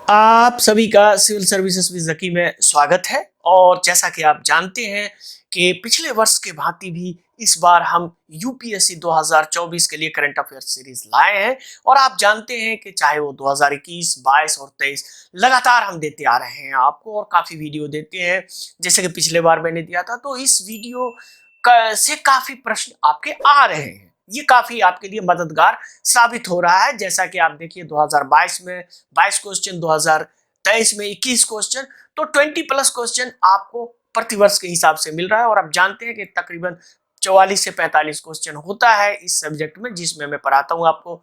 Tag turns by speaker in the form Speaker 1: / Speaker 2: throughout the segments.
Speaker 1: आप सभी का सिविल सर्विसेज विद जकी में स्वागत है। और जैसा कि आप जानते हैं कि पिछले वर्ष के भांति भी इस बार हम यूपीएससी 2024 के लिए करंट अफेयर सीरीज लाए हैं। और आप जानते हैं कि चाहे वो 2021, 22 और 23 लगातार हम देते आ रहे हैं आपको, और काफी वीडियो देते हैं जैसे कि पिछले बार मैंने दिया था। तो इस वीडियो से काफी प्रश्न आपके आ रहे हैं, ये काफी आपके लिए मददगार साबित हो रहा है। जैसा कि आप देखिए 2022 में 22 क्वेश्चन, 2023 में 21 क्वेश्चन, तो 20+ क्वेश्चन आपको प्रतिवर्ष के हिसाब से मिल रहा है। और आप जानते हैं कि तकरीबन 44 से 45 क्वेश्चन होता है इस सब्जेक्ट में जिसमें मैं पढ़ाता हूं आपको।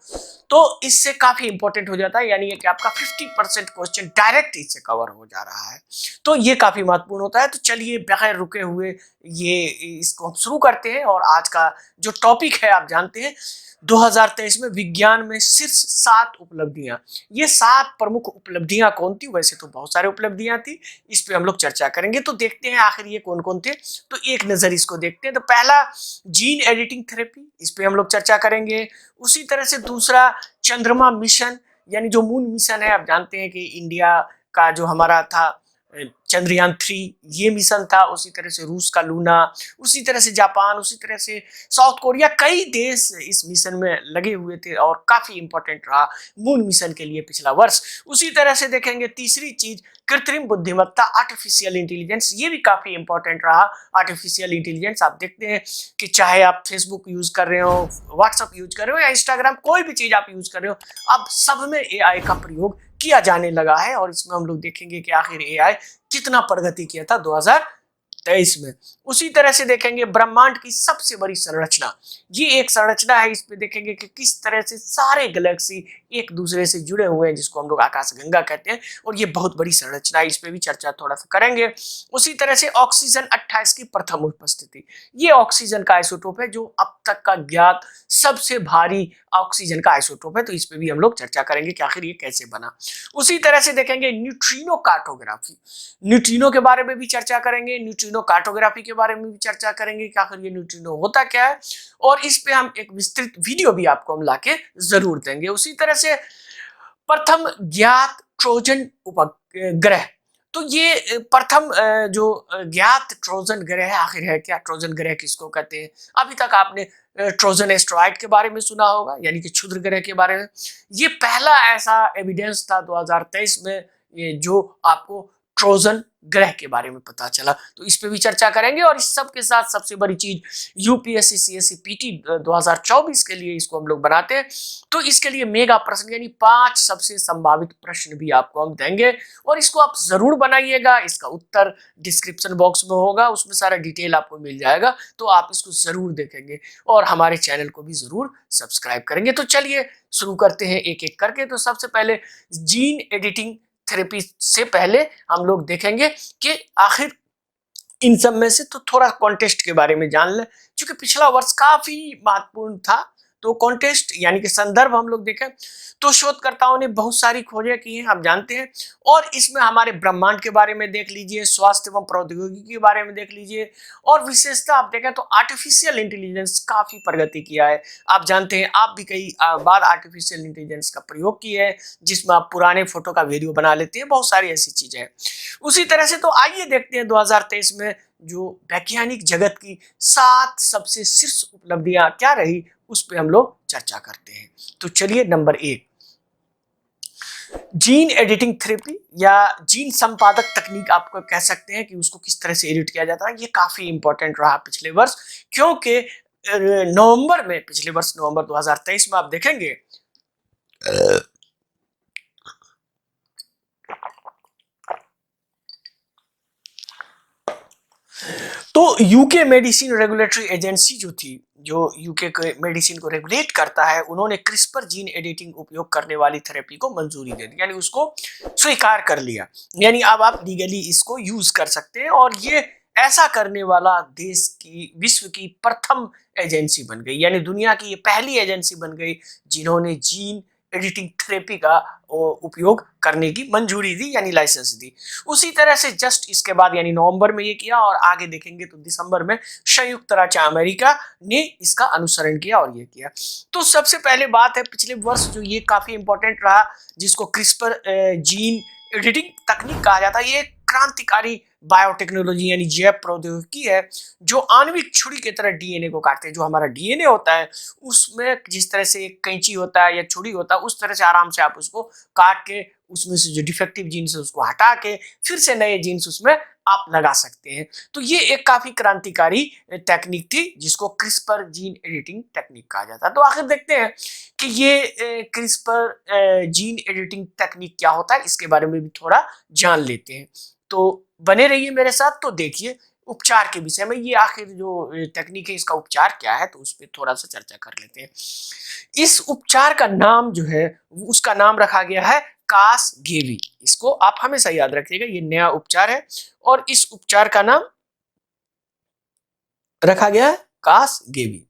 Speaker 1: तो इससे काफी इंपॉर्टेंट हो जाता है, यानी कि आपका 50% क्वेश्चन डायरेक्ट इससे कवर हो जा रहा है। तो ये काफी महत्वपूर्ण होता है। तो चलिए बगैर रुके हुए ये इसको हम शुरू करते हैं। और आज का जो टॉपिक है आप जानते हैं 2023 में विज्ञान में शीर्ष 7 उपलब्धियां। ये 7 प्रमुख उपलब्धियां कौन थी? वैसे तो बहुत सारी उपलब्धियां थी, इस पे हम लोग चर्चा करेंगे। तो देखते हैं आखिर ये कौन कौन थे। तो एक नजर इसको देखते हैं। तो पहला, जीन एडिटिंग थेरेपी, इस पे हम लोग चर्चा करेंगे। उसी तरह से दूसरा, चंद्रमा मिशन, यानी जो मून मिशन है। आप जानते हैं कि इंडिया का जो हमारा था चंद्रयान 3, ये मिशन था। उसी तरह से रूस का लूना, उसी तरह से जापान, उसी तरह से साउथ कोरिया, कई देश इस मिशन में लगे हुए थे और काफी इंपॉर्टेंट रहा मून मिशन के लिए पिछला वर्ष। उसी तरह से देखेंगे तीसरी चीज, कृत्रिम बुद्धिमत्ता, आर्टिफिशियल इंटेलिजेंस, ये भी काफी इंपॉर्टेंट रहा। आर्टिफिशियल इंटेलिजेंस आप देखते हैं कि चाहे आप फेसबुक यूज कर रहे हो, व्हाट्सएप यूज कर रहे हो या इंस्टाग्राम, कोई भी चीज आप यूज कर रहे हो, अब सब में एआई का प्रयोग किया जाने लगा है। और इसमें हम लोग देखेंगे कि आखिर एआई कितना प्रगति किया था 2023 में। उसी तरह से देखेंगे ब्रह्मांड की सबसे बड़ी संरचना, ये एक संरचना है। इस पे देखेंगे कि किस तरह से सारे गैलेक्सी एक दूसरे से जुड़े हुए हैं, जिसको हम लोग आकाशगंगा कहते हैं। और ये बहुत बड़ी संरचना है, इस पे भी चर्चा थोड़ा सा करेंगे। उसी तरह से ऑक्सीजन 28 की प्रथम उपस्थिति, ये ऑक्सीजन का आइसोटोप है जो अब तक का ज्ञात सबसे भारी ऑक्सीजन का आइसोटोप है। तो इस पे भी हम लोग चर्चा करेंगे कि आखिर ये कैसे बना। उसी तरह से देखेंगे न्यूट्रिनो कार्टोग्राफी, न्यूट्रिनो के बारे में भी चर्चा करेंगे, न्यूट्रिनो कार्टोग्राफी के बारे में भी चर्चा करेंगे कि आखिर ये न्यूट्रिनो होता क्या है। और इस पे हम एक विस्तृत वीडियो भी आपको हम लाके जरूर देंगे। उसी तरह से प्रथम ज्ञात ट्रोजन उपग्रह, तो ये प्रथम जो ज्ञात ट्रोजन ग्रह आखिर है क्या? ट्रोजन ग्रह किसको कहते हैं? अभी तक आपने ट्रोजन एस्ट्रॉइड के बारे में सुना होगा, यानी कि क्षुद्र ग्रह के बारे में। ये पहला ऐसा एविडेंस था 2023 में ये जो आपको ट्रोजन ग्रह के बारे में पता चला। तो इस पे भी चर्चा करेंगे। और इस सब के साथ सबसे बड़ी चीज, यूपीएससी सीएससी पीटी 2024 के लिए इसको हम लोग बनाते हैं। तो इसके लिए मेगा प्रश्न, यानी 5 सबसे संभावित प्रश्न भी आपको हम देंगे। और इसको आप जरूर बनाइएगा, इसका उत्तर डिस्क्रिप्शन बॉक्स में होगा, उसमें सारा डिटेल आपको मिल जाएगा। तो आप इसको जरूर देखेंगे और हमारे चैनल को भी जरूर सब्सक्राइब करेंगे। तो चलिए शुरू करते हैं एक एक करके। तो सबसे पहले जीन एडिटिंग थेरेपी से पहले हम लोग देखेंगे कि आखिर इन सब में से तो थोड़ा कॉन्टेस्ट के बारे में जान ले, क्योंकि पिछला वर्ष काफी महत्वपूर्ण था। तो कॉन्टेस्ट यानी कि संदर्भ हम लोग देखें तो शोधकर्ताओं ने बहुत सारी खोजें की हैं, आप जानते हैं। और इसमें हमारे ब्रह्मांड के बारे में देख लीजिए, स्वास्थ्य एवं प्रौद्योगिकी के बारे में देख लीजिए। और विशेषता आप देखें तो आर्टिफिशियल इंटेलिजेंस काफी प्रगति किया है। आप जानते हैं, आप भी कई बार आर्टिफिशियल इंटेलिजेंस का प्रयोग किया है, जिसमें आप पुराने फोटो का वीडियो बना लेते हैं, बहुत सारी ऐसी चीजें हैं। उसी तरह से तो आइए देखते हैं 2023 में जो वैज्ञानिक जगत की 7 सबसे शीर्ष उपलब्धियां क्या रही, उस पे हम लोग चर्चा करते हैं। तो चलिए, नंबर 1, जीन एडिटिंग थेरेपी या जीन संपादक तकनीक आप कह सकते हैं कि उसको किस तरह से एडिट किया जाता है। ये काफी इंपॉर्टेंट रहा पिछले वर्ष, क्योंकि नवंबर में, पिछले वर्ष नवंबर 2023 में आप देखेंगे तो यूके मेडिसिन रेगुलेटरी एजेंसी जो थी, जो यूके के मेडिसिन को रेगुलेट करता है, उन्होंने क्रिस्पर जीन एडिटिंग उपयोग करने वाली थेरेपी को मंजूरी दे दी, यानी उसको स्वीकार कर लिया। यानी अब आप लीगली इसको यूज कर सकते हैं। और ये ऐसा करने वाला देश की, विश्व की प्रथम एजेंसी बन गई, यानी दुनिया की ये पहली एजेंसी बन गई जिन्होंने जीन एडिटिंग थेरेपी का उपयोग करने की मंजूरी दी, यानी लाइसेंस दी। उसी तरह से जस्ट इसके बाद यानी नवंबर में ये किया, और आगे देखेंगे तो दिसंबर में संयुक्त राज्य अमेरिका ने इसका अनुसरण किया और ये किया। तो सबसे पहले बात है पिछले वर्ष जो ये काफी इंपॉर्टेंट रहा, जिसको क्रिस्पर जीन एडिटिंग तकनीक कहा जाता है। ये क्रांतिकारी बायोटेक्नोलॉजी यानी जैव प्रौद्योगिकी है, जो आणविक छुरी की तरह डीएनए को काटते हैं। जो हमारा डीएनए होता है उसमें जिस तरह से एक कैंची होता है या छुरी होता है, उस तरह से आराम से आप उसको काट के उसमें से जो डिफेक्टिव जीन्स है उसको हटा के फिर से नए जीन्स उसमें आप लगा सकते हैं। तो ये एक काफी क्रांतिकारी टेक्निक थी, जिसको क्रिस्पर जीन एडिटिंग टेक्निक कहा जाता है। तो आखिर देखते हैं कि ये क्रिस्पर जीन एडिटिंग टेक्निक क्या होता है, इसके बारे में भी थोड़ा जान लेते हैं। तो बने रहिए मेरे साथ। तो देखिए उपचार के विषय में ये आखिर जो टेक्निक है इसका उपचार क्या है, तो उस पर थोड़ा सा चर्चा कर लेते हैं। इस उपचार का नाम जो है उसका नाम रखा गया है कासगेवी। इसको आप हमेशा याद रखिएगा, ये नया उपचार है और इस उपचार का नाम रखा गया है कासगेवी।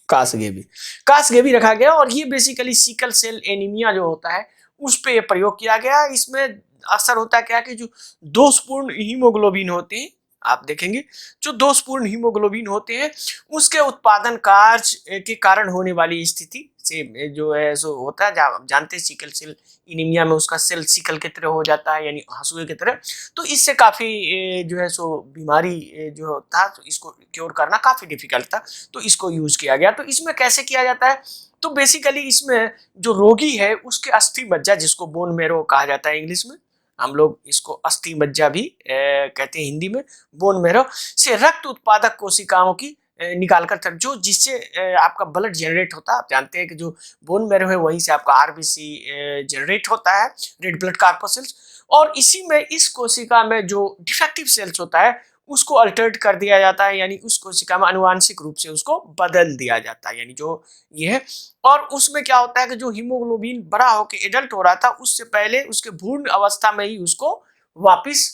Speaker 1: कासगेवी कासगेवी रखा गया, और ये बेसिकली सिकल सेल एनीमिया जो होता है उस पे ये प्रयोग किया गया। इसमें असर होता है क्या कि जो दोषपूर्ण हीमोग्लोबिन होते हैं, आप देखेंगे जो दोषपूर्ण हीमोग्लोबिन होते हैं उसके उत्पादन कार्य के कारण होने वाली स्थिति से जो है सो होता है। आप जानते हैं सिकल सेल एनीमिया में उसका सेल सिकल की तरह हो जाता है, यानी हंसुए की तरह। तो इससे काफी जो है सो बीमारी जो था तो इसको क्योर करना काफी डिफिकल्ट था, तो इसको यूज किया गया। तो इसमें कैसे किया जाता है, तो बेसिकली इसमें जो रोगी है उसके अस्थि मज्जा, जिसको बोन मैरो कहा जाता है इंग्लिश में, हम लोग इसको अस्थि मज्जा भी कहते हैं हिंदी में, बोन मैरो से रक्त उत्पादक कोशिकाओं की निकालकर तब जो जिससे आपका ब्लड जनरेट होता है। आप जानते हैं कि जो बोन मैरो है वहीं से आपका आरबीसी जनरेट होता है, रेड ब्लड कॉर्पस्कल्स। और इसी में इस कोशिका में जो डिफेक्टिव सेल्स होता है उसको अल्टर्ड कर दिया जाता है, यानी उस कोशिका में अनुवांशिक रूप से उसको बदल दिया जाता है, यानी जो ये है। और उसमें क्या होता है कि जो हीमोग्लोबिन बड़ा होकर एडल्ट हो रहा था उससे पहले उसके भ्रूण अवस्था में ही उसको वापिस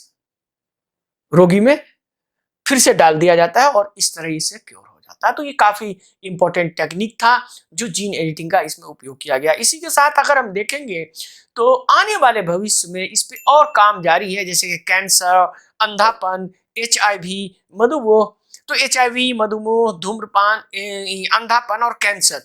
Speaker 1: रोगी में फिर से डाल दिया जाता है और इस तरह से क्योर हो जाता है। तो ये काफी इंपॉर्टेंट टेक्निक था जो जीन एडिटिंग का इसमें उपयोग किया गया। इसी के साथ अगर हम देखेंगे तो आने वाले भविष्य में इस पे और काम जारी है, जैसे कि कैंसर, अंधापन, HIV, मधुमेह। तो HIV, मधुमेह, धूम्रपान, अंधापन और कैंसर,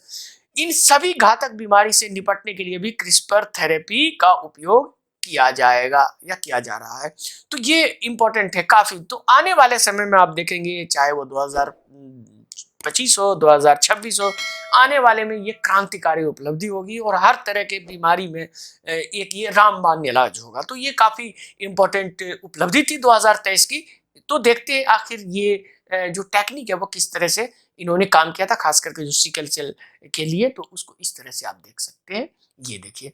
Speaker 1: इन सभी घातक बीमारी से निपटने के लिए भी क्रिस्पर थेरेपी का उपयोग किया जाएगा या किया जा रहा है। तो ये इंपॉर्टेंट है काफी। तो आने वाले समय में आप देखेंगे चाहे वो 2025 हो, 2026 हो, आने वाले में ये क्रांतिकारी उपलब्धि होगी और हर तरह के बीमारी में एक ये रामबाण इलाज होगा। तो ये काफी इंपॉर्टेंट उपलब्धि थी 2023 की। तो देखते हैं आखिर ये जो टेक्निक है वो किस तरह से इन्होंने काम किया था, खास करके जो सिकल सेल के लिए। तो उसको इस तरह से आप देख सकते हैं। ये देखिए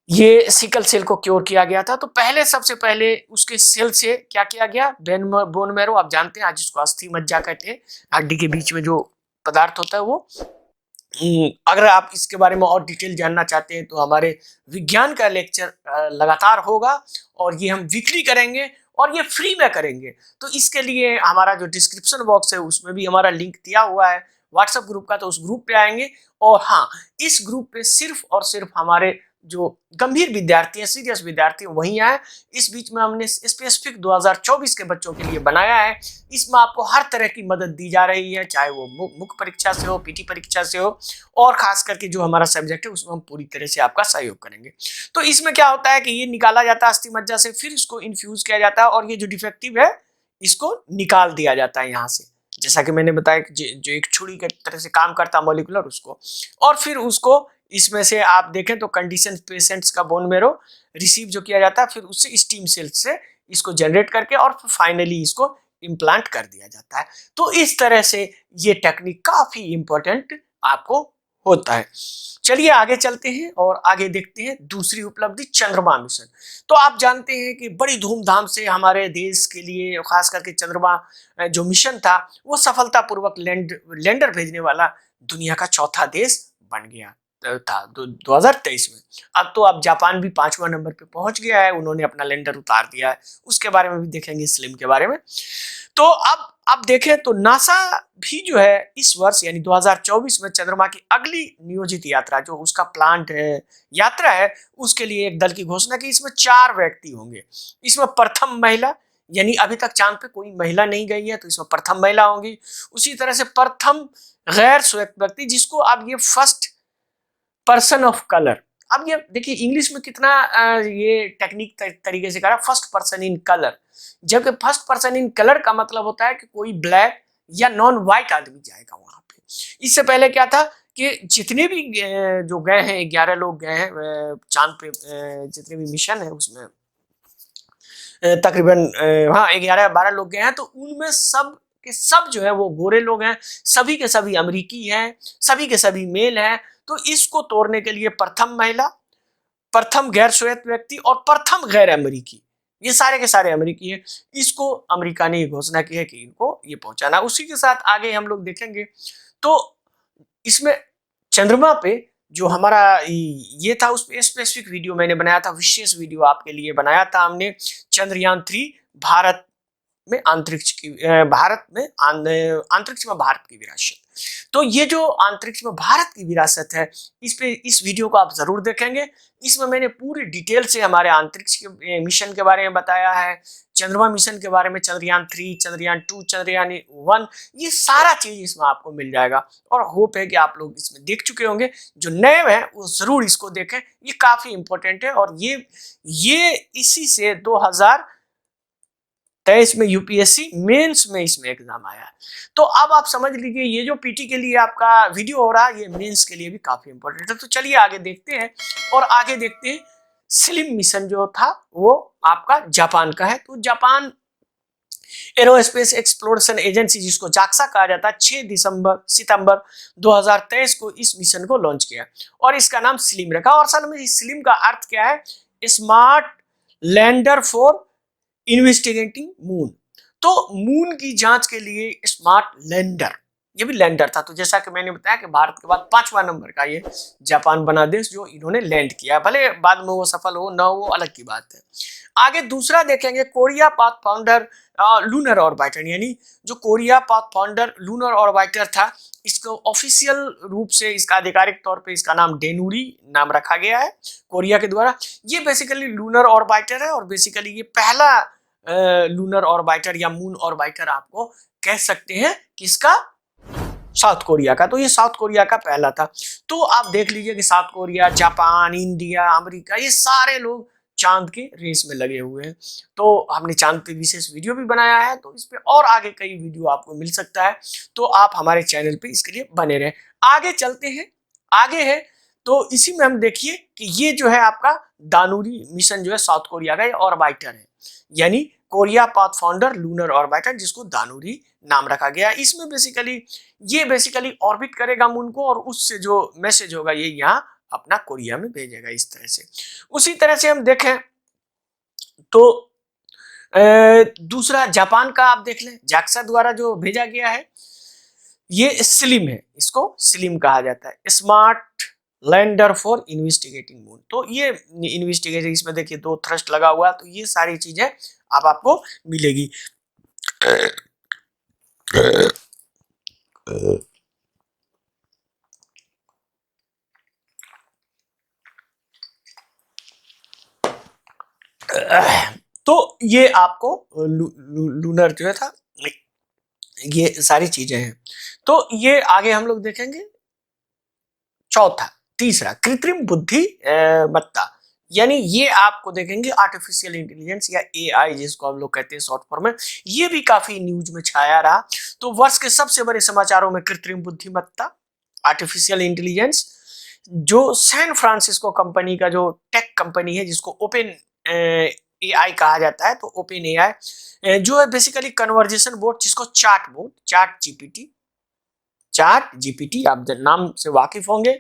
Speaker 1: ये सिकल सेल को क्योर किया गया था। तो पहले सबसे पहले उसके सेल से क्या किया गया, बोन मैरो आप जानते हैं आज जिसको अस्थि मज्जा कहते हैं, हड्डी के बीच में जो पदार्थ होता है वो। अगर आप इसके बारे में और डिटेल जानना चाहते हैं तो हमारे विज्ञान का लेक्चर लगातार होगा और ये हम वीकली करेंगे और ये फ्री में करेंगे। तो इसके लिए हमारा जो डिस्क्रिप्शन बॉक्स है उसमें भी हमारा लिंक दिया हुआ है व्हाट्सएप ग्रुप का, तो उस ग्रुप पे आएंगे। और हाँ, इस ग्रुप पे सिर्फ और सिर्फ हमारे जो गंभीर विद्यार्थी हैं, सीरियस विद्यार्थी वहीं आए। इस बीच में हमने स्पेसिफिक 2024 के बच्चों के लिए बनाया है। इसमें आपको हर तरह की मदद दी जा रही है, चाहे वो मुख्य परीक्षा से हो, पीटी परीक्षा से हो, और खास करके जो हमारा सब्जेक्ट है उसमें हम पूरी तरह से आपका सहयोग करेंगे। तो इसमें क्या होता है कि ये निकाला जाता है अस्थि मज्जा से, फिर इसको इन्फ्यूज किया जाता है और ये जो डिफेक्टिव है इसको निकाल दिया जाता है यहाँ से, जैसा कि मैंने बताया जो एक छुरी की तरह से काम करता है मॉलिक्यूलर उसको। और फिर उसको इसमें से आप देखें तो कंडीशन पेशेंट्स का बोन मैरो रिसीव जो किया जाता है, फिर उससे स्टीम सेल्स से इसको जनरेट करके और फिर फाइनली इसको इम्प्लांट कर दिया जाता है। तो इस तरह से ये टेक्निक काफी इंपॉर्टेंट आपको होता है। चलिए आगे चलते हैं और आगे देखते हैं दूसरी उपलब्धि, चंद्रमा मिशन। तो आप जानते हैं कि बड़ी धूमधाम से हमारे देश के लिए खास करके चंद्रमा जो मिशन था वो सफलतापूर्वक लैंडर भेजने वाला दुनिया का चौथा देश बन गया। था 2023 में। अब तो अब जापान भी 5वां नंबर पे पहुंच गया है, उन्होंने अपना लैंडर उतार दिया है, उसके बारे में भी देखेंगे, स्लिम के बारे में। तो अब देखें तो नासा भी जो है इस वर्ष यानी 2024 में चंद्रमा की अगली नियोजित यात्रा जो उसका प्लांट है, यात्रा है, उसके लिए एक दल की घोषणा की। इसमें 4 व्यक्ति होंगे। इसमें प्रथम महिला, यानी अभी तक चांद पे कोई महिला नहीं गई है, तो इसमें प्रथम महिला होंगी। उसी तरह से प्रथम गैर स्वेत व्यक्ति, जिसको अब ये फर्स्ट पर्सन ऑफ कलर, अब ये देखिए इंग्लिश में कितना ये टेक्निक तरीके से करा, फर्स्ट पर्सन इन कलर, जबकि फर्स्ट पर्सन इन कलर का मतलब होता है कि कोई ब्लैक या नॉन व्हाइट आदमी जाएगा वहां पे। इससे पहले क्या था कि जितने भी जो गए हैं, 11 लोग गए हैं चांद पे, जितने भी मिशन है उसमें तकरीबन हाँ 11-12 लोग गए हैं, तो उनमें सब के सब जो है वो गोरे लोग हैं, सभी के सभी अमेरिकी हैं, सभी के सभी मेल हैं। तो इसको तोड़ने के लिए प्रथम महिला, प्रथम गैर श्वेत व्यक्ति और प्रथम गैर अमेरिकी, ये सारे के सारे अमेरिकी हैं। इसको अमेरिका ने घोषणा की है कि इनको ये पहुंचाना। उसी के साथ आगे हम लोग देखेंगे तो इसमें चंद्रमा पे जो हमारा ये था, उस पर स्पेसिफिक वीडियो मैंने बनाया था, विशेष वीडियो आपके लिए बनाया था हमने। चंद्रयान-3 भारत में अंतरिक्ष की, भारत में अंतरिक्ष में भारत की विरासत। तो ये जो अंतरिक्ष में भारत की विरासत है, इस वीडियो को आप जरूर देखेंगे। इसमें मैंने पूरी डिटेल से हमारे अंतरिक्ष के मिशन के बारे में बताया है, चंद्रमा मिशन के बारे में, चंद्रयान-3, चंद्रयान-2, चंद्रयान-1, ये सारा चीज इसमें आपको मिल जाएगा। और होप है कि आप लोग इसमें देख चुके होंगे। जो नए हैं वो जरूर इसको देखें, ये काफी इंपॉर्टेंट है। और ये इसी से 2023 में यूपीएससी मेंस में इसमें एग्जाम आया है। तो अब आप समझ लीजिए ये जो पीटी के लिए आपका वीडियो हो रहा है, ये मेंस के लिए भी काफी इंपॉर्टेंट है। तो चलिए आगे देखते हैं, और आगे देखते हैं स्लिम मिशन जो था वो आपका जापान का है। तो जापान एरोस्पेस एक्सप्लोरेशन एजेंसी, जिसको जाक्सा कहा जाता है, 6 सितंबर 2023 को इस मिशन को लॉन्च किया और इसका नाम स्लिम रखा। और असल में स्लिम का अर्थ क्या है? Smart lander for investigating moon. तो मून की जांच के लिए स्मार्ट लैंडर, ये भी लैंडर था। तो जैसा कि मैंने बताया कि भारत के बाद 5वां नंबर का ये जापान बना देश जो इन्होंने लैंड किया, भले बाद में वो सफल हो ना, वो अलग की बात है। आगे दूसरा देखेंगे कोरिया पाथफाइंडर लूनर ऑर्बिटर, यानी जो कोरिया पाथफाइंडर लूनर ऑर्बिटर था, इसको ऑफिशियल रूप से, इसका आधिकारिक तौर पे इसका नाम डेनूरी नाम रखा गया है कोरिया के द्वारा। ये बेसिकली लूनर ऑर्बिटर है और बेसिकली ये पहला लूनर ऑर्बिटर या मून ऑर्बिटर आपको कह सकते हैं किसका? साउथ कोरिया का। तो ये साउथ कोरिया का पहला था। तो आप देख लीजिए कि south Korea, Japan, India, America, ये सारे लोग चांद के रेस में लगे हुए हैं। तो हमने चांद पे विशेष वीडियो भी बनाया है, तो इस पे और आगे कई वीडियो आपको मिल सकता है। तो आप हमारे चैनल पे इसके लिए बने रहें। आगे चलते हैं, आगे है तो इसी में हम देखिए कि ये जो है आपका दानुरी मिशन जो है साउथ कोरिया का ऑर्बिटर है, यानी कोरिया पाथफाइंडर लूनर ऑर्बिटर, जिसको दानुरी नाम रखा गया। इसमें बेसिकली ऑर्बिट करेगा मून को और उससे जो मैसेज होगा ये यहाँ अपना कोरिया में भेजेगा, इस तरह से। उसी तरह से हम देखें तो दूसरा जापान का आप देख लें, जाक्सा द्वारा जो भेजा गया है ये स्लिम है, इसको स्लिम कहा जाता है, smart lander for investigating moon. तो ये इन्वेस्टिगेशन, इसमें देखिए 2 थ्रस्ट लगा हुआ, तो ये सारी चीजें अब आपको मिलेगी। तो ये आपको लूनर जो है था, ये सारी चीजें हैं। तो ये आगे हम लोग देखेंगे। तीसरा कृत्रिम बुद्धिमत्ता, यानी ये आपको देखेंगे आर्टिफिशियल इंटेलिजेंस या एआई, जिसको हम लोग कहते हैं शॉर्ट फॉर्म में। ये भी काफी न्यूज में छाया रहा। तो वर्ष के सबसे बड़े समाचारों में कृत्रिम बुद्धिमत्ता, आर्टिफिशियल इंटेलिजेंस, जो सैन फ्रांसिस्को कंपनी का जो टेक कंपनी है, जिसको ओपन एआई कहा जाता है। तो ओपन एआई जो है बेसिकली कन्वर्जेशन बोट, जिसको चैट जीपीटी चैट जीपीटी, आप नाम से वाकिफ होंगे,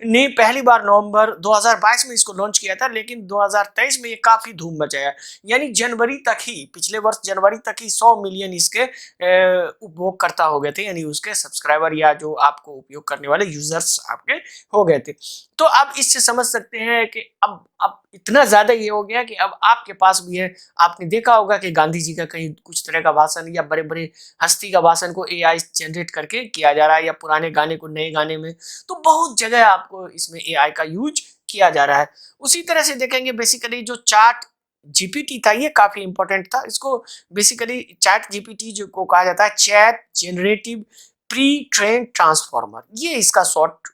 Speaker 1: ने पहली बार नवंबर 2022 में इसको लॉन्च किया था, लेकिन 2023 में ये काफी धूम मचाया। यानी जनवरी तक ही, पिछले वर्ष जनवरी तक ही 100 मिलियन इसके उपभोगकर्ता हो गए थे, यानी उसके सब्सक्राइबर या जो आपको उपयोग करने वाले यूजर्स आपके हो गए थे। तो आप इससे समझ सकते हैं कि अब इतना ज्यादा ये हो गया कि अब आपके पास भी है। आपने देखा होगा कि गांधी जी का कहीं कुछ तरह का भाषण या बड़े बड़े हस्ती का भाषण को एआई जनरेट करके किया जा रहा है, या पुराने गाने को नए गाने में, तो बहुत जगह आपको इसमें एआई का यूज किया जा रहा है। उसी तरह से देखेंगे बेसिकली जो चैट जीपीटी था ये काफी इंपॉर्टेंट था। इसको बेसिकली चैट जीपीटी जो को कहा जाता है chat generative pre train transformer, ये इसका शॉर्ट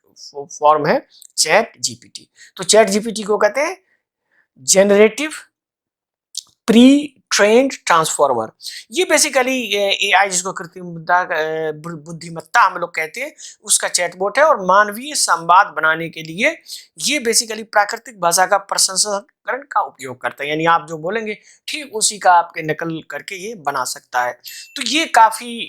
Speaker 1: फॉर्म है चैट जीपीटी। तो चैट जीपीटी को कहते हैं जेनरेटिव प्री ट्रेंड ट्रांसफॉर्मर। ये बेसिकली एआई जिसको कृत्रिम बुद्धिमत्ता हम लोग कहते हैं, उसका चैटबॉट है, और मानवीय संवाद बनाने के लिए ये बेसिकली प्राकृतिक भाषा का प्रसंस्करण का उपयोग करता है। यानी आप जो बोलेंगे ठीक उसी का आपके नकल करके ये बना सकता है। तो ये काफी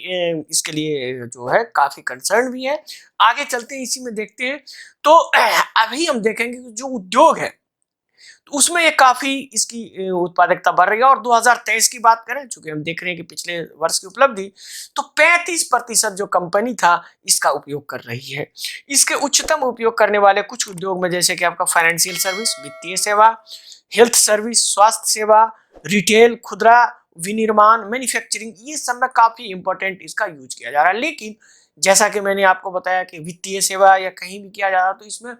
Speaker 1: इसके लिए जो है काफी कंसर्न भी है। आगे चलते हैं, इसी में देखते हैं। तो अभी हम देखेंगे कि जो उद्योग है तो उसमें ये काफी इसकी उत्पादकता बढ़ रही है। और 2023 की बात करें, चूंकि हम देख रहे हैं कि पिछले वर्ष की उपलब्धि, तो 35% जो कंपनी था इसका उपयोग कर रही है। इसके उच्चतम उपयोग करने वाले कुछ उद्योग में जैसे कि आपका फाइनेंशियल सर्विस, वित्तीय सेवा, हेल्थ सर्विस, स्वास्थ्य सेवा, रिटेल, खुदरा विनिर्माण, मैन्युफैक्चरिंग, ये सब में काफी इंपॉर्टेंट इसका यूज किया जा रहा है। लेकिन जैसा कि मैंने आपको बताया कि वित्तीय सेवा या कहीं भी किया जा रहा है, तो इसमें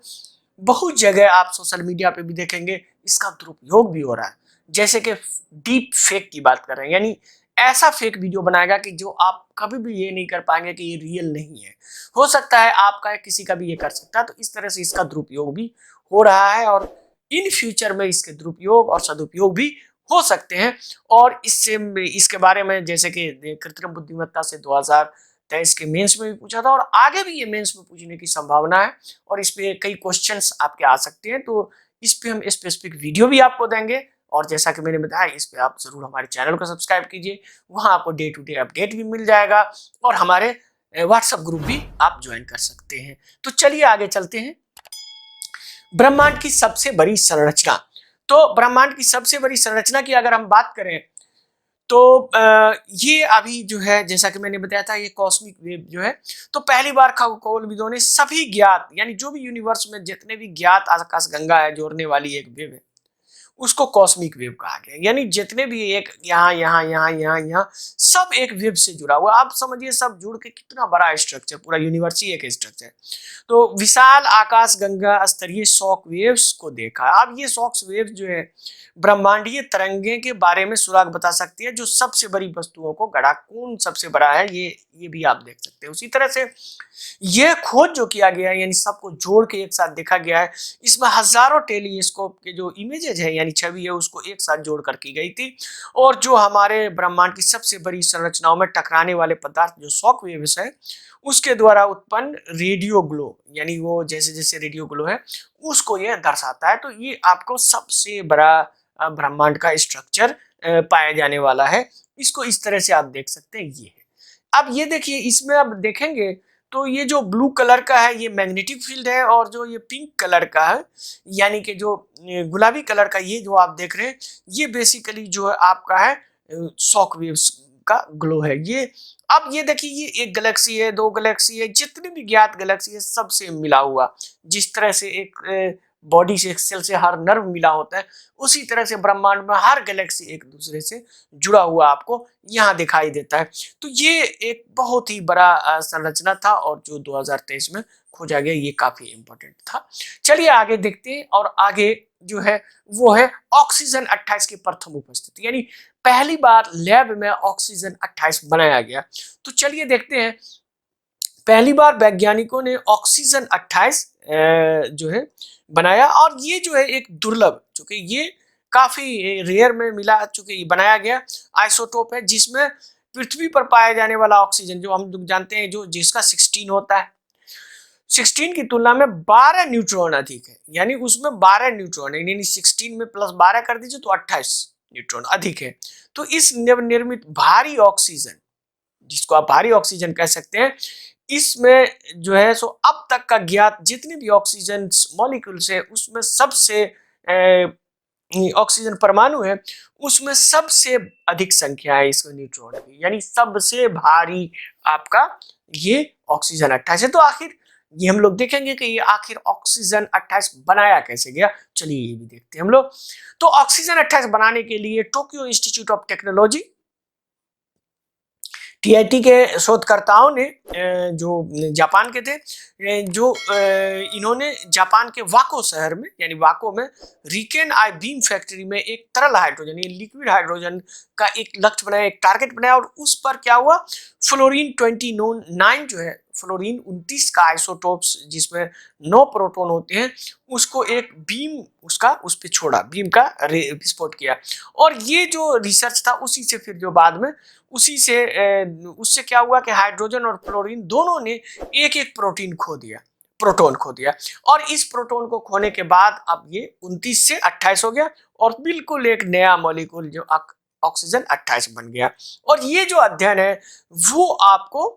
Speaker 1: बहुत जगह आप सोशल मीडिया पे भी देखेंगे इसका दुरुपयोग भी हो रहा है। जैसे कि डीप फेक की बात कर रहे हैं, यानी ऐसा फेक वीडियो बनाएगा कि जो आप कभी भी ये नहीं कर पाएंगे कि ये रियल नहीं है। हो सकता है आपका किसी का भी ये कर सकता है। तो इस तरह से इसका दुरुपयोग भी हो रहा है, और इन फ्यूचर में इसके दुरुपयोग और सदुपयोग भी हो सकते हैं। और इसके बारे में जैसे कि कृत्रिम बुद्धिमत्ता से 2023 के मेंस में भी पूछा था, और आगे भी ये मेंस में पूछने की संभावना है, और इस पे कई क्वेश्चंस आपके आ सकते हैं। तो इस पे हम स्पेसिफिक वीडियो भी आपको देंगे, और जैसा कि मैंने बताया इस पे आप जरूर हमारे चैनल को सब्सक्राइब कीजिए, वहां आपको डे टू डे अपडेट भी मिल जाएगा, और हमारे व्हाट्सएप ग्रुप भी आप ज्वाइन कर सकते हैं। तो चलिए आगे चलते हैं। ब्रह्मांड की सबसे बड़ी संरचना। तो ब्रह्मांड की सबसे बड़ी संरचना की अगर हम बात करें तो ये अभी जो है जैसा कि मैंने बताया था, ये कॉस्मिक वेव जो है, तो पहली बार खगोलविदों ने सभी ज्ञात, यानी जो भी यूनिवर्स में जितने भी ज्ञात आकाशगंगा है जोड़ने वाली एक वेव है, उसको कॉस्मिक वेव कहा गया। यानी जितने भी एक यहाँ यहाँ यहाँ यहाँ यहाँ सब एक वेव से जुड़ा हुआ। आप समझिए सब जुड़ के कितना बड़ा स्ट्रक्चर, पूरा यूनिवर्स ही एक स्ट्रक्चर। तो विशाल आकाश गंगा स्तरीय शॉक वेव्स को देखा। अब ये शॉक वेव जो है ब्रह्मांडीय तरंगे के बारे में सुराग बता सकती है, जो सबसे बड़ी वस्तुओं को गढ़ा, कौन सबसे बड़ा है ये भी आप देख सकते हैं। उसी तरह से ये खोज जो किया गया है, यानी सबको जोड़ के एक साथ देखा गया है, इसमें हजारों टेलीस्कोप के जो इमेजेज है यानी छवि है उसको एक साथ जोड़कर की गई थी। और जो हमारे ब्रह्मांड की सबसे बड़ी संरचनाओं में टकराने वाले पदार्थ जो शॉक वेव्स है उसके द्वारा उत्पन्न रेडियो ग्लो, यानी वो जैसे जैसे रेडियो ग्लो है उसको ये दर्शाता है। तो ये आपको सबसे बड़ा ब्रह्मांड का स्ट्रक्चर पाया जाने वाला है। इसको इस तरह से आप देख सकते हैं। ये है, अब ये देखिए, इसमें अब देखेंगे तो ये जो ब्लू कलर का है ये मैग्नेटिक फील्ड है, और जो ये पिंक कलर का है यानी कि जो गुलाबी कलर का ये जो आप देख रहे हैं ये बेसिकली जो है आपका है शॉक वेव्स का ग्लो है। ये अब ये देखिए, ये एक गैलेक्सी है, दो गैलेक्सी है, जितने भी ज्ञात गैलेक्सी है सबसे मिला हुआ। जिस तरह से एक बॉडी से, एक सेल से हर नर्व मिला होता है, उसी तरह से ब्रह्मांड में हर गैलेक्सी एक दूसरे से जुड़ा हुआ आपको यहाँ दिखाई देता है। तो ये एक बहुत ही बड़ा संरचना था, और जो 2023 में खोजा गया ये काफी इंपॉर्टेंट था। चलिए आगे देखते हैं, और आगे जो है वो है ऑक्सीजन 28 की प्रथम उपस्थिति, यानी पहली बार लैब में ऑक्सीजन 28 बनाया गया। तो चलिए देखते हैं, पहली बार वैज्ञानिकों ने ऑक्सीजन 28 जो है बनाया, और ये जो है एक दुर्लभ, चूंकि ये काफी रेयर में मिला, चूंकि बनाया गया आइसोटोप है जिसमें पृथ्वी पर पाया जाने वाला ऑक्सीजन जो हम जानते हैं जो जिसका 16 होता है, 16 की तुलना में 12 न्यूट्रॉन अधिक है। यानी उसमें 12 न्यूट्रॉन है, यानी 16 में प्लस 12 कर दीजिए तो 28 न्यूट्रॉन अधिक है। तो इस नवनिर्मित भारी ऑक्सीजन, जिसको आप भारी ऑक्सीजन कह सकते हैं, इसमें जो है सो अब तक का ज्ञात जितने भी ऑक्सीजन मॉलिक्यूल्स है उसमें सबसे ऑक्सीजन परमाणु है उसमें सबसे अधिक संख्या है इसको न्यूट्रॉन की, यानी सबसे भारी आपका ये ऑक्सीजन 28 है। तो आखिर ये हम लोग देखेंगे कि ये आखिर ऑक्सीजन 28 बनाया कैसे गया, चलिए ये भी देखते हैं हम लोग। तो ऑक्सीजन 28 बनाने के लिए Tokyo institute of technology TIT के शोधकर्ताओं ने जो जापान के थे, जो इन्होंने जापान के वाको शहर में यानी वाको में रिकेन आई बीम फैक्ट्री में एक तरल हाइड्रोजन यानी लिक्विड हाइड्रोजन का एक लक्ष्य बनाया, एक टारगेट बनाया, और उस पर क्या हुआ, फ्लोरीन 29 जो है फ्लोरीन 29 का आइसोटोप्स जिसमें 9 प्रोटॉन होते हैं उसको एक बीम उसका उस पर छोड़ा, बीम का विस्फोट किया। और ये जो रिसर्च था उसी से फिर जो बाद में उसी से उससे क्या हुआ कि हाइड्रोजन और फ्लोरीन दोनों ने एक एक प्रोटोन खो दिया, और इस प्रोटॉन को खोने के बाद अब ये 29 से 28 हो गया और बिल्कुल एक नया मॉलिक्यूल जो ऑक्सीजन 28 बन गया। और ये जो अध्ययन है वो आपको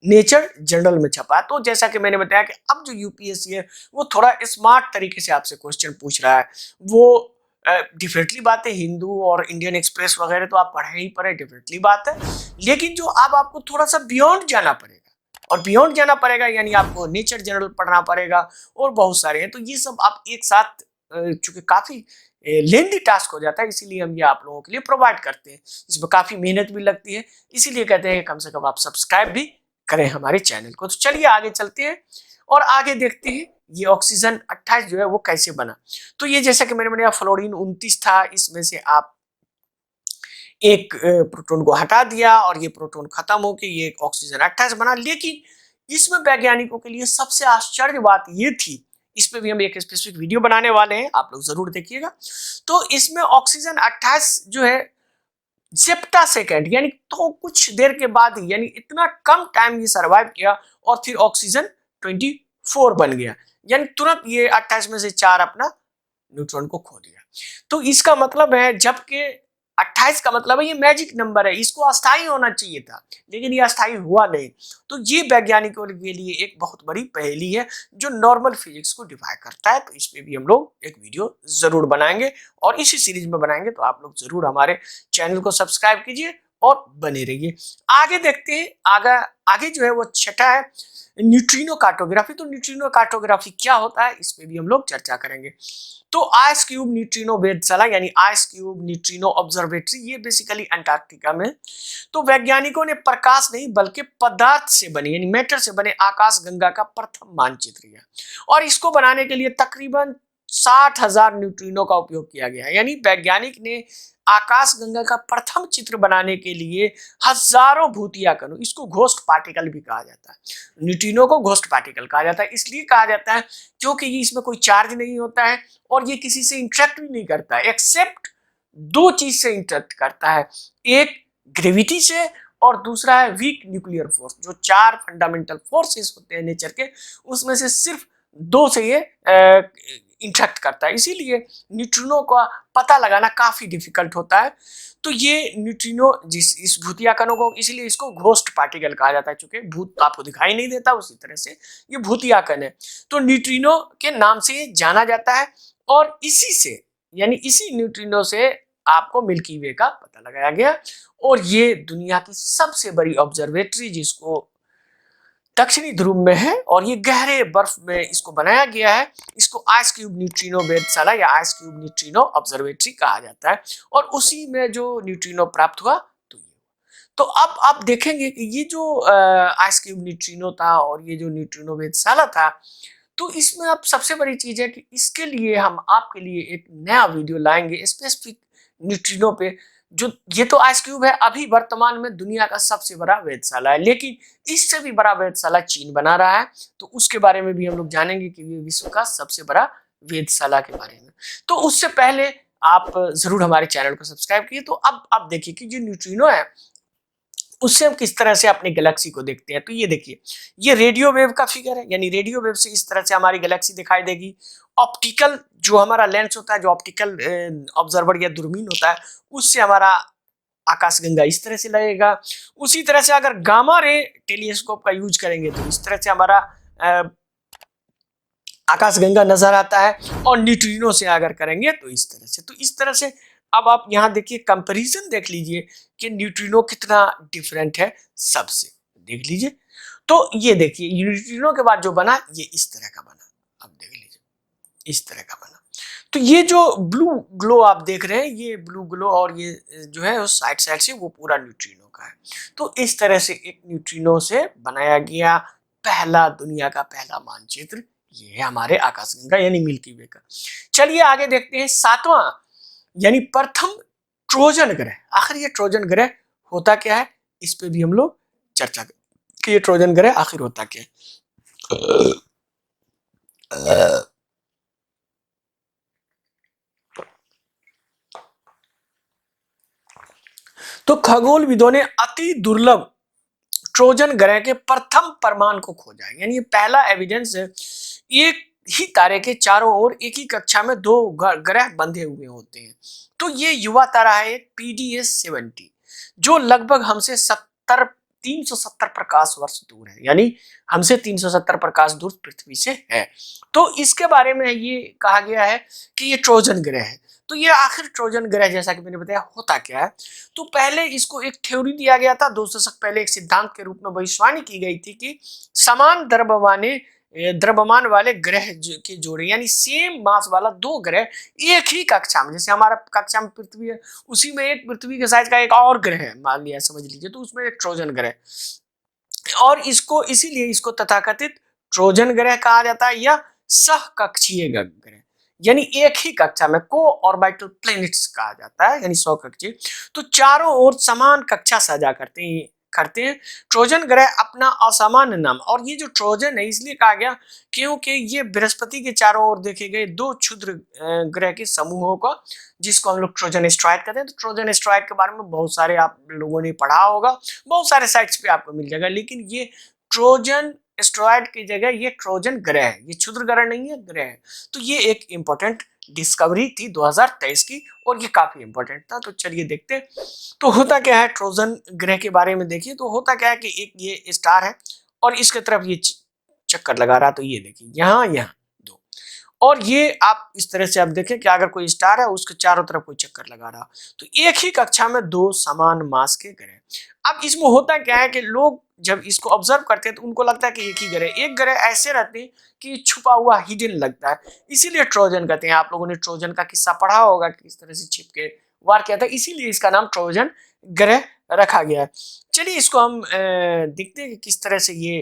Speaker 1: नेचर जर्नल में छपा। तो जैसा कि मैंने बताया कि अब जो यूपीएससी है वो थोड़ा स्मार्ट तरीके से आपसे क्वेश्चन पूछ रहा है। वो डिफरेंटली बात है, हिंदू और इंडियन एक्सप्रेस वगैरह तो आप पढ़े ही पढ़े, डिफरेंटली बात है, लेकिन जो अब आपको थोड़ा सा बियॉन्ड जाना पड़ेगा, और बियॉन्ड जाना पड़ेगा यानी आपको नेचर जर्नल पढ़ना पड़ेगा और बहुत सारे हैं। तो ये सब आप एक साथ चूंकि काफी लेंदी टास्क हो जाता है, इसीलिए हम ये आप लोगों के लिए प्रोवाइड करते हैं, इसमें काफी मेहनत भी लगती है, इसीलिए कहते हैं कि कम से कम आप सब्सक्राइब भी करें हमारे चैनल को। तो चलिए आगे चलते हैं और आगे देखते हैं ये ऑक्सीजन 28 जो है वो कैसे बना। तो ये जैसा कि मैंने बताया फ्लोरीन 29 था, इसमें से आप एक प्रोटॉन को हटा दिया और ये प्रोटॉन खत्म होकर ये ऑक्सीजन 28 बना। लेकिन इसमें वैज्ञानिकों के लिए सबसे आश्चर्य बात ये थी, इस पे भी हम एक स्पेसिफिक वीडियो बनाने वाले हैं, आप लोग जरूर देखिएगा। तो इसमें ऑक्सीजन 28 जो है जेप्टा सेकेंड यानी तो कुछ देर के बाद ही, यानी इतना कम टाइम ये सर्वाइव किया और फिर ऑक्सीजन 24 बन गया, यानी तुरंत ये 28 में से 4 अपना न्यूट्रॉन को खो दिया। तो इसका मतलब है, जबकि 28 का मतलब है ये मैजिक नंबर है, इसको अस्थाई होना चाहिए था, लेकिन ये अस्थाई हुआ नहीं। तो ये वैज्ञानिकों के लिए एक बहुत बड़ी पहेली है जो नॉर्मल फिजिक्स को डिफाई करता है। तो इस पे भी हम लोग एक वीडियो जरूर बनाएंगे और इसी सीरीज में बनाएंगे, तो आप लोग जरूर हमारे चैनल को सब्सक्राइब कीजिए और बने रहिए। आगे देखते हैं, आगे जो है वो छठा है न्यूट्रिनो कार्टोग्राफी। तो न्यूट्रिनो कार्टोग्राफी क्या होता है इस पे भी हम लोग चर्चा करेंगे। तो आइस क्यूब न्यूट्रिनो वेधशाला यानी आइस क्यूब न्यूट्रिनो ऑब्जर्वेटरी, ये बेसिकली अंटार्कटिका में। तो वैज्ञानिकों ने प्रकाश नहीं बल्कि पदार्थ से बने यानी मैटर से बने आकाश गंगा का प्रथम मानचित्र किया, और इसको बनाने के लिए तकरीबन 60,000 न्यूट्रिनो का उपयोग किया गया। यानी वैज्ञानिक ने आकाश गंगा का प्रथम चित्र बनाने के लिए हजारों भूतिया कणों, इसको घोस्ट पार्टिकल भी कहा जाता है, न्यूट्रिनो को घोस्ट पार्टिकल कहा जाता है, इसलिए कहा जाता है क्योंकि ये इसमें कोई चार्ज नहीं होता है और ये किसी से इंटरेक्ट भी नहीं करता है, एक्सेप्ट 2 चीज से इंटरेक्ट करता है, एक ग्रेविटी से और दूसरा है वीक न्यूक्लियर फोर्स। जो 4 फंडामेंटल फोर्सेस होते हैं नेचर के, उसमें से सिर्फ 2 से ये इंटरेक्ट करता है, इसीलिए न्यूट्रिनो का पता लगाना काफी डिफिकल्ट होता है। तो ये न्यूट्रिनो इस भूतिया कणों को, इसीलिए इसको घोस्ट पार्टिकल कहा जाता है, चूंकि भूत आपको दिखाई नहीं देता उसी तरह से ये भूतिया कण है। तो न्यूट्रिनो के नाम से ये जाना जाता है और इसी से यानी इसी न्यूट्रिनो से आपको मिल्की वे का पता लगाया गया, और ये दुनिया की सबसे बड़ी ऑब्जर्वेटरी जिसको दक्षिणी ध्रुव में है और ये गहरे बर्फ में इसको बनाया गया है, इसको आइस क्यूब न्यूट्रिनो वेधशाला या आइस क्यूब न्यूट्रिनो ऑब्जर्वेटरी कहा जाता है, और उसी में जो न्यूट्रिनो प्राप्त हुआ तो ये। तो अब आप देखेंगे कि ये जो आइस क्यूब न्यूट्रिनो था और ये जो न्यूट्रिनो वेधशाला था, तो इसमें अब सबसे बड़ी चीज है कि इसके लिए हम आपके लिए एक नया वीडियो लाएंगे स्पेसिफिक न्यूट्रिनो पे। जो ये तो आइस क्यूब है, अभी वर्तमान में दुनिया का सबसे बड़ा वेधशाला है, लेकिन इससे भी बड़ा वेधशाला चीन बना रहा है, तो उसके बारे में भी हम लोग जानेंगे कि ये विश्व का सबसे बड़ा वेधशाला के बारे में। तो उससे पहले आप जरूर हमारे चैनल को सब्सक्राइब कीजिए। तो अब आप देखिए कि जो न्यूट्रिनो है उससे हम किस तरह से अपनी गैलेक्सी को देखते हैं। तो ये देखिए, ये रेडियो वेव का फिगर है, यानी रेडियो वेव से इस तरह से हमारी गैलेक्सी दिखाई देगी। ऑप्टिकल जो हमारा लेंस होता है, जो ऑप्टिकल ऑब्जर्वर या दूरबीन होता है, उससे हमारा आकाशगंगा इस तरह से लगेगा। उसी तरह से अगर गामा रे टेलीस्कोप का यूज करेंगे तो इस तरह से हमारा आकाशगंगा नजर आता है, और न्यूट्रिनो से अगर करेंगे तो इस तरह से। तो इस तरह से अब आप यहाँ देखिए, कंपैरिजन देख लीजिए कि न्यूट्रिनो कितना डिफरेंट है सबसे, देख लीजिए। तो ये देखिए न्यूट्रिनो के बाद जो बना ये इस तरह का बना, अब देख लीजिए इस तरह का बना। तो ये जो ब्लू ग्लो आप देख रहे हैं, ये ब्लू ग्लो और ये जो है उस साइड साइड से वो पूरा न्यूट्रिनो का है। तो इस तरह से एक न्यूट्रिनो से बनाया गया पहला, दुनिया का पहला मानचित्र ये है हमारे आकाशगंगा यानी मिल्की वे का। चलिए आगे देखते हैं, सातवां यानी प्रथम ट्रोजन ग्रह। आखिर ये ट्रोजन ग्रह होता क्या है, इस पे भी हम लोग चर्चा करें कि ये ट्रोजन ग्रह आखिर होता क्या है। तो खगोलविदों ने अति दुर्लभ ट्रोजन ग्रह के प्रथम प्रमाण को खोजा, यानी पहला एविडेंस है। एक ही तारे के चारों ओर एक ही कक्षा में दो ग्रह बंधे हुए होते हैं। तो ये युवा तारा है एक PDS 70, जो लगभग हमसे 370 प्रकाश वर्ष दूर है, यानी हमसे 370 प्रकाश दूर पृथ्वी से है। तो इसके बारे में ये कहा गया है कि ये ट्रोजन ग्रह है। तो ये आखिर ट्रोजन ग्रह जैसा कि मैंने बताया होता क्या है, तो पहले इसको एक थ्योरी दिया गया था 200 दशक पहले, एक सिद्धांत के रूप में भविष्यवाणी की गई थी कि समान द्रव्यमान वाले ग्रह के जोड़े, यानी सेम मास वाला दो ग्रह एक ही कक्षा में, जैसे हमारा कक्षा में पृथ्वी है, उसी में एक पृथ्वी के साइज का एक और ग्रह है मान लिया, समझ लीजिए, तो उसमें एक ट्रोजन ग्रह, और इसको इसीलिए इसको तथाकथित ट्रोजन ग्रह कहा जाता है या सहकक्षीय ग्रह, यानी एक ही कक्षा में को ऑर्बिटल प्लैनेट्स कहा जाता है, यानी सहकक्षीय। तो चारों ओर समान कक्षा साझा करते हैं ट्रोजन ग्रह अपना असामान्य नाम। और ये जो ट्रोजन है इसलिए कहा गया क्योंकि ये बृहस्पति के चारों ओर देखे गए दो क्षुद्र ग्रह के समूहों का, जिसको हम लोग ट्रोजन एस्ट्रॉइड कहते हैं। तो ट्रोजन एस्ट्रॉइड के बारे में बहुत सारे आप लोगों ने पढ़ा होगा, बहुत सारे साइट्स पे आपको मिल जाएगा, लेकिन ये ट्रोजन एस्ट्रॉइड की जगह ये ट्रोजन ग्रह है, ये क्षुद्र ग्रह नहीं है, ग्रह है। तो ये एक इंपॉर्टेंट डिस्कवरी थी 2023 की, और ये काफी इंपॉर्टेंट था। तो चलिए देखते हैं तो होता क्या है ट्रोजन ग्रह के बारे में। देखिए तो होता क्या है कि एक ये स्टार है और इसके तरफ ये चक्कर लगा रहा, तो ये देखिए यहाँ दो, और ये आप इस तरह से आप देखें कि अगर कोई स्टार है उसके चारों तरफ कोई चक्कर लगा रहा, तो एक ही कक्षा में दो समान मास के ग्रह। अब इसमें होता क्या है कि लोग जब इसको ऑब्जर्व करते हैं तो उनको लगता है कि एक ही ग्रह, एक ग्रह ऐसे रहते हैं कि छुपा हुआ हिडन लगता है, इसीलिए ट्रोजन कहते हैं। आप लोगों ने ट्रोजन का किस्सा पढ़ा होगा कि किस तरह से छिप के वार किया था, इसीलिए इसका नाम ट्रोजन ग्रह रखा गया है। चलिए इसको हम देखते हैं कि किस तरह से ये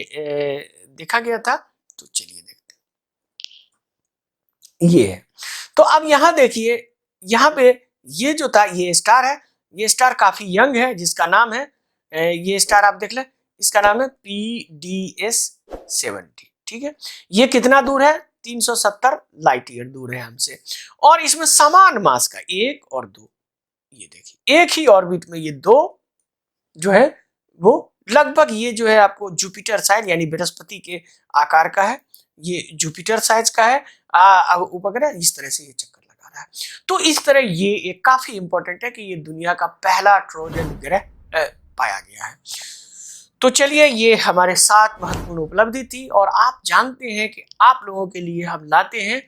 Speaker 1: देखा गया था। तो चलिए देखते हैं, ये है। तो अब यहाँ देखिए, यहाँ पे ये जो था ये स्टार है, ये स्टार काफी यंग है, जिसका नाम है ये स्टार आप देख लें, इसका नाम है PDS 70, ठीक है। ये कितना दूर है, 370 लाइट ईयर दूर है हमसे, और इसमें समान मास का 1 और 2, ये देखिए एक ही ऑर्बिट में ये दो जो है वो लगभग ये जो है आपको जुपिटर साइज यानी बृहस्पति के आकार का है, ये जुपिटर साइज का है उपग्रह, इस तरह से ये चक्कर लगा रहा है। तो इस तरह ये एक काफी इंपॉर्टेंट है कि ये दुनिया का पहला ट्रोजन ग्रह पाया गया है। तो चलिए ये हमारे 7 महत्वपूर्ण उपलब्धि थी, और आप जानते हैं कि आप लोगों के लिए हम लाते हैं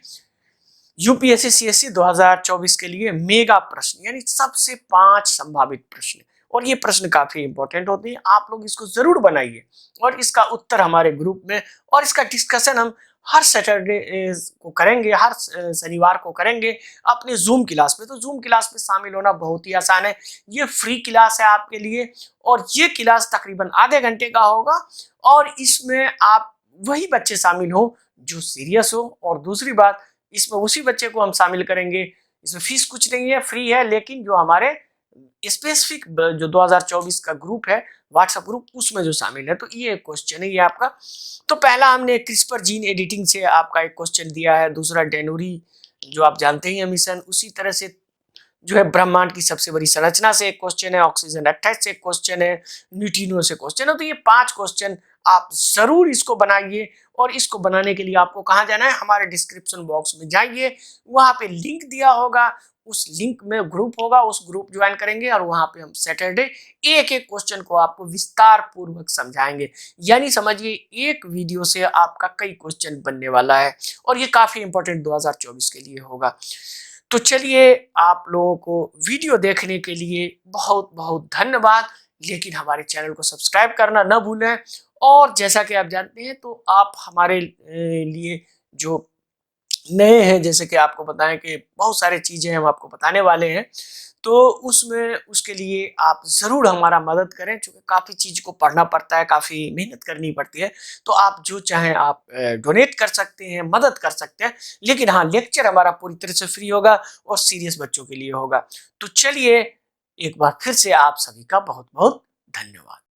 Speaker 1: UPSC CSC 2024 के लिए मेगा प्रश्न, यानी सबसे 5 संभावित प्रश्न, और ये प्रश्न काफी इंपॉर्टेंट होते हैं। आप लोग इसको जरूर बनाइए और इसका उत्तर हमारे ग्रुप में, और इसका डिस्कशन हम हर सैटरडे को करेंगे, हर शनिवार को करेंगे अपने जूम क्लास में। तो जूम क्लास में शामिल होना बहुत ही आसान है, ये फ्री क्लास है आपके लिए, और ये क्लास तकरीबन आधे घंटे का होगा, और इसमें आप वही बच्चे शामिल हो जो सीरियस हो। और दूसरी बात, इसमें उसी बच्चे को हम शामिल करेंगे, इसमें फीस कुछ नहीं है, फ्री है, लेकिन जो हमारे स्पेसिफिक जो 2024 का ग्रुप है व्हाट्सएप ग्रुप, उसमें जो शामिल है। तो ये एक क्वेश्चन है ये आपका। तो पहला हमने क्रिस्पर जीन एडिटिंग से आपका एक क्वेश्चन दिया है, दूसरा डेनोरी जो आप जानते हैं मिशन, उसी तरह से जो है ब्रह्मांड की सबसे बड़ी संरचना से एक क्वेश्चन है, ऑक्सीजन 28 से एक क्वेश्चन है, न्यूट्रिनो से क्वेश्चन है। तो ये 5 क्वेश्चन आप ज़रूर इसको बनाइए। और इसको बनाने के लिए आपको कहाँ जाना है, हमारे डिस्क्रिप्शन बॉक्स में जाइए, वहाँ पे लिंक दिया होगा, उस लिंक में ग्रुप होगा, उस ग्रुप ज्वाइन करेंगे और वहाँ पे हम सैटरडे एक एक क्वेश्चन को आपको विस्तार पूर्वक समझाएंगे। यानी समझिए एक वीडियो से आपका कई क्वेश्चन बनने वाला है और ये काफ़ी इंपॉर्टेंट 2024 के लिए होगा। तो चलिए, आप लोगों को वीडियो देखने के लिए बहुत बहुत धन्यवाद। लेकिन हमारे चैनल को सब्सक्राइब करना ना भूलें। और जैसा कि आप जानते हैं, तो आप हमारे लिए जो नए हैं, जैसे कि आपको बताएं कि बहुत सारी चीज़ें हम आपको बताने वाले हैं, तो उसमें उसके लिए आप ज़रूर हमारा मदद करें, क्योंकि काफ़ी चीज़ को पढ़ना पड़ता है, काफ़ी मेहनत करनी पड़ती है। तो आप जो चाहें आप डोनेट कर सकते हैं, मदद कर सकते हैं। लेकिन हाँ, लेक्चर हमारा पूरी तरह से फ्री होगा और सीरियस बच्चों के लिए होगा। तो चलिए, एक बार फिर से आप सभी का बहुत बहुत धन्यवाद।